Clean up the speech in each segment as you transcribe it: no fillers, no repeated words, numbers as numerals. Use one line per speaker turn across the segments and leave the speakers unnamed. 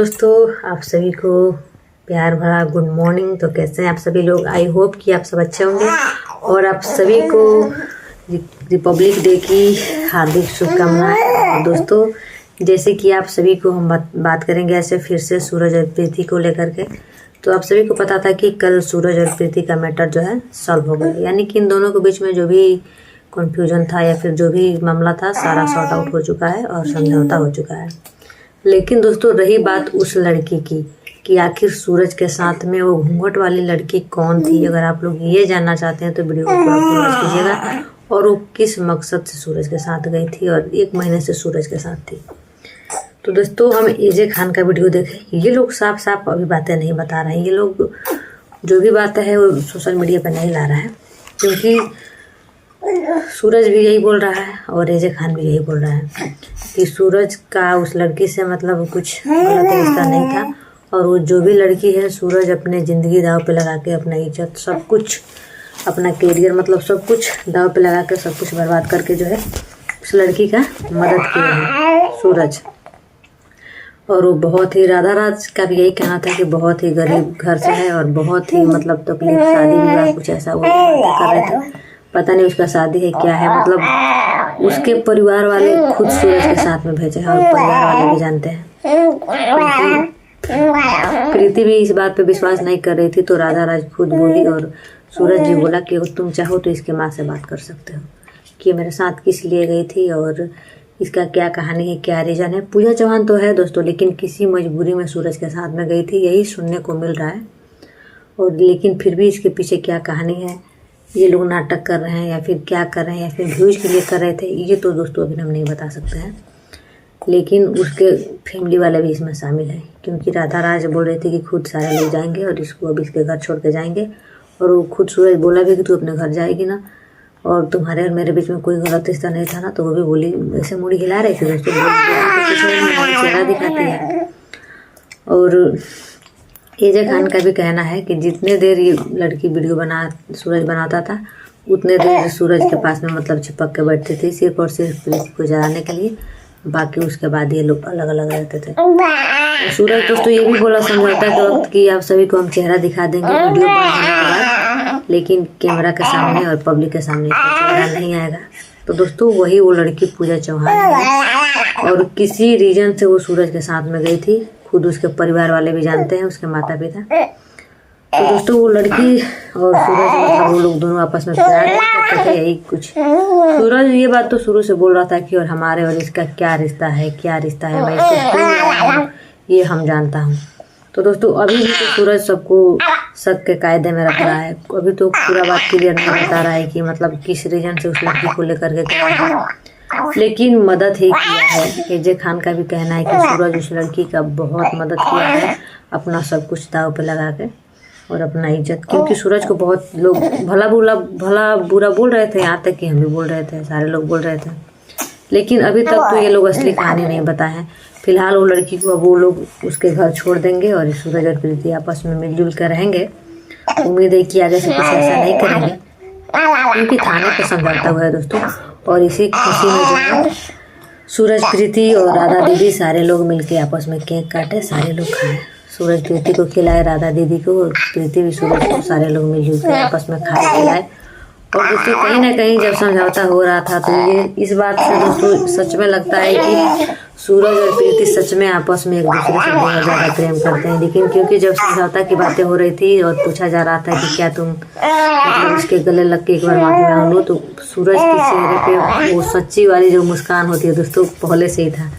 दोस्तों, आप सभी को प्यार भरा गुड मॉर्निंग। तो कैसे हैं आप सभी लोग? आई होप कि आप सब अच्छे होंगे और आप सभी को रिपब्लिक डे की हार्दिक शुभकामनाएं। दोस्तों, जैसे कि आप सभी को हम बात करेंगे ऐसे फिर से सूरज और प्रीति को लेकर के। तो आप सभी को पता था कि कल सूरज और प्रीति का मैटर जो है सॉल्व हो गया, यानी कि इन दोनों के बीच में जो भी कन्फ्यूजन था या फिर जो भी मामला था सारा सॉर्ट आउट हो चुका है और समझौता हो चुका है। लेकिन दोस्तों, रही बात उस लड़की की कि आखिर सूरज के साथ में वो घूंघट वाली लड़की कौन थी। अगर आप लोग ये जानना चाहते हैं तो वीडियो को पूरा वॉच कीजिएगा और वो किस मकसद से सूरज के साथ गई थी और 1 महीने से सूरज के साथ थी। तो दोस्तों, हम एजे खान का वीडियो देखें। ये लोग साफ साफ अभी बातें नहीं बता रहे हैं। ये लोग जो भी बातें है वो सोशल मीडिया पर नहीं ला रहा है, क्योंकि सूरज भी यही बोल रहा है और एजे खान भी यही बोल रहा है कि सूरज का उस लड़की से मतलब कुछ गलत रिश्ता नहीं था। और वो जो भी लड़की है, सूरज अपने ज़िंदगी दाव पे लगा के अपना इज्जत सब कुछ, अपना करियर मतलब सब कुछ दाव पे लगा के सब कुछ बर्बाद करके जो है उस लड़की का मदद किया है सूरज। और वो बहुत ही, राधा राज का भी यही कहना था कि बहुत ही गरीब घर से है और बहुत ही मतलब तकलीफ, शादी विवाह कुछ ऐसा वो कर रहे थे। पता नहीं उसका शादी है क्या है, मतलब उसके परिवार वाले खुद सूरज के साथ में भेजे हैं और परिवार वाले भी जानते हैं। प्रीति भी इस बात पे विश्वास नहीं कर रही थी, तो राधा राज खुद बोली और सूरज जी बोला कि अगर तुम चाहो तो इसके माँ से बात कर सकते हो कि मेरे साथ किस लिए गई थी और इसका क्या कहानी है, क्या रीज़न है। पूजा चौहान तो है दोस्तों, लेकिन किसी मजबूरी में सूरज के साथ में गई थी, यही सुनने को मिल रहा है। और लेकिन फिर भी इसके पीछे क्या कहानी है, ये लोग नाटक कर रहे हैं या फिर क्या कर रहे हैं या फिर व्यूज के लिए कर रहे थे, ये तो दोस्तों अभी हम नहीं बता सकते हैं। लेकिन उसके फैमिली वाले भी इसमें शामिल हैं, क्योंकि राधा राज बोल रही थी कि खुद सारे लोग जाएंगे और इसको अब इसके घर छोड़ के जाएंगे। और वो खुद सूरज बोला भी कि तू अपने घर जाएगी ना, और तुम्हारे और मेरे बीच में कोई गलत रिश्ता नहीं था ना। तो वो भी बोली, ऐसे मुड़ी हिला रही थी दोस्तों, चेहरा दिखाती है। और एजे खान का भी कहना है कि जितने देर ये लड़की वीडियो सूरज बनाता था उतने देर सूरज के पास में मतलब चिपक के बैठती थी, सिर्फ और सिर्फ प्रीति को जलाने के लिए। बाकी उसके बाद ये लोग अलग अलग रहते थे। सूरज दोस्तों ये भी बोला समझौता के वक्त कि आप सभी को हम चेहरा दिखा देंगे वीडियो बनाने के बाद, लेकिन कैमरा के सामने और पब्लिक के सामने चेहरा नहीं आएगा। तो दोस्तों, वही वो लड़की पूजा चौहान है और किसी रीजन से वो सूरज के साथ में गई थी। खुद उसके परिवार वाले भी जानते हैं, उसके माता पिता। तो दोस्तों, वो लड़की और सूरज मतलब वो लोग दोनों आपस में प्यार करते थे, यही कुछ। सूरज ये बात तो शुरू से बोल रहा था कि और हमारे और इसका क्या रिश्ता है, क्या रिश्ता है, मैं इसको क्यों लाया हूं, ये हम जानता हूँ। तो दोस्तों, अभी भी तो सूरज सबको शक के कायदे में रख रहा है। अभी तो पूरा बात क्लियर नहीं बता रहा है कि मतलब किस रीजन से उस लड़की को लेकर के गया है, लेकिन मदद ही किया है। एजे खान का भी कहना है कि सूरज उस लड़की का बहुत मदद किया है, अपना सब कुछ दाव पे लगा के और अपना इज्जत। क्योंकि सूरज को बहुत लोग भला बुरा बोल रहे थे, यहाँ तक कि हम भी बोल रहे थे, सारे लोग बोल रहे थे। लेकिन अभी तक तो ये लोग असली कहानी नहीं बताए हैं। फिलहाल वो लड़की को अब वो लोग उसके घर छोड़ देंगे और सूरज और प्रीति आपस में मिलजुल कर रहेंगे। उम्मीद है कि आगे से कुछ ऐसा नहीं करेंगे, क्योंकि थाने पर समझौता हुआ है दोस्तों। और इसी खुशी में जो है सूरज, प्रीति और राधा दीदी सारे लोग मिलके आपस में केक काटे, सारे लोग खाए। सूरज प्रीति को खिलाए, राधा दीदी को, और प्रीति भी सूरज को, सारे लोग मिलजुल के आपस में खाए खिलाए। और दोस्तों, कहीं ना कहीं जब समझौता हो रहा था तो ये इस बात से दोस्तों सच में लगता है कि सूरज और प्रीति सच में आपस में एक दूसरे से बहुत ज़्यादा प्रेम करते हैं। लेकिन क्योंकि जब समझौता की बातें हो रही थी और पूछा जा रहा था कि क्या तुम मतलब उसके गले लग के एक बार माफी मांग लो, तो सूरज के चेहरे पे वो सच्ची वाली जो मुस्कान होती है दोस्तों पहले से ही था।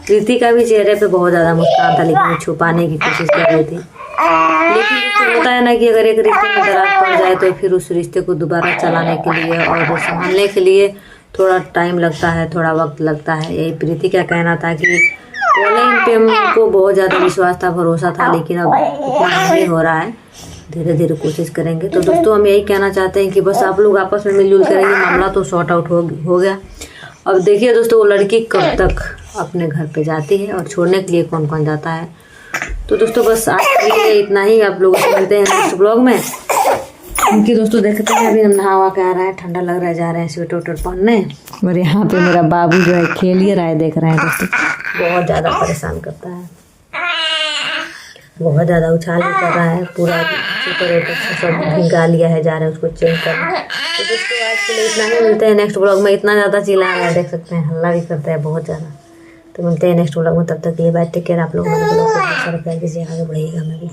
प्रीति का भी चेहरे पे बहुत ज़्यादा मुस्कान था, लेकिन वो छुपाने की कोशिश कर रही थी। लेकिन दोस्तों होता है ना कि अगर एक रिश्ते में दरार पड़ जाए तो फिर उस रिश्ते को दोबारा चलाने के लिए और संभालने के लिए थोड़ा टाइम लगता है, थोड़ा वक्त लगता है। यही प्रीति का कहना था कि पहले इन पे हमको बहुत ज़्यादा विश्वास था, भरोसा था, लेकिन अब इतना नहीं हो रहा है, धीरे धीरे कोशिश करेंगे। तो दोस्तों, हम यही कहना चाहते हैं कि बस आप लोग आपस में मिलजुल करेंगे, मामला तो सॉर्ट आउट हो गया। अब देखिए दोस्तों, वो लड़की कब तक अपने घर पे जाती है और छोड़ने के लिए कौन कौन जाता है। तो दोस्तों, बस आज के लिए इतना ही। आप लोगों से मिलते हैं नेक्स्ट ब्लॉग में। क्योंकि दोस्तों देखते हैं अभी हम नहा के आ रहे हैं, ठंडा लग रहा है, जा रहे हैं स्वेटर वेटर पहनने। और यहाँ पे मेरा बाबू जो है खेल ही रहा है, देख रहे हैं दोस्तों, बहुत ज़्यादा परेशान करता है। बहुत ज़्यादा उछाल भी कर रहा है, पूरा सुपर वेटर सब भिंगा लिया है, जा रहे हैं उसको चेंज करना। तो दोस्तों आज के लिए इतना ही, मिलते हैं नेक्स्ट ब्लॉग में। इतना ज़्यादा चिल्ला रहा है, देख सकते हैं, हल्ला भी करता है बहुत ज़्यादा। तो मिलते हैं नेक्स्ट ब्लॉग में, तब तक के लिए बाय, टेक केयर। आप लोग हमारे ब्लॉग को बहुत सारा प्यार दीजिए, आगे बढ़िएगा मैं भी।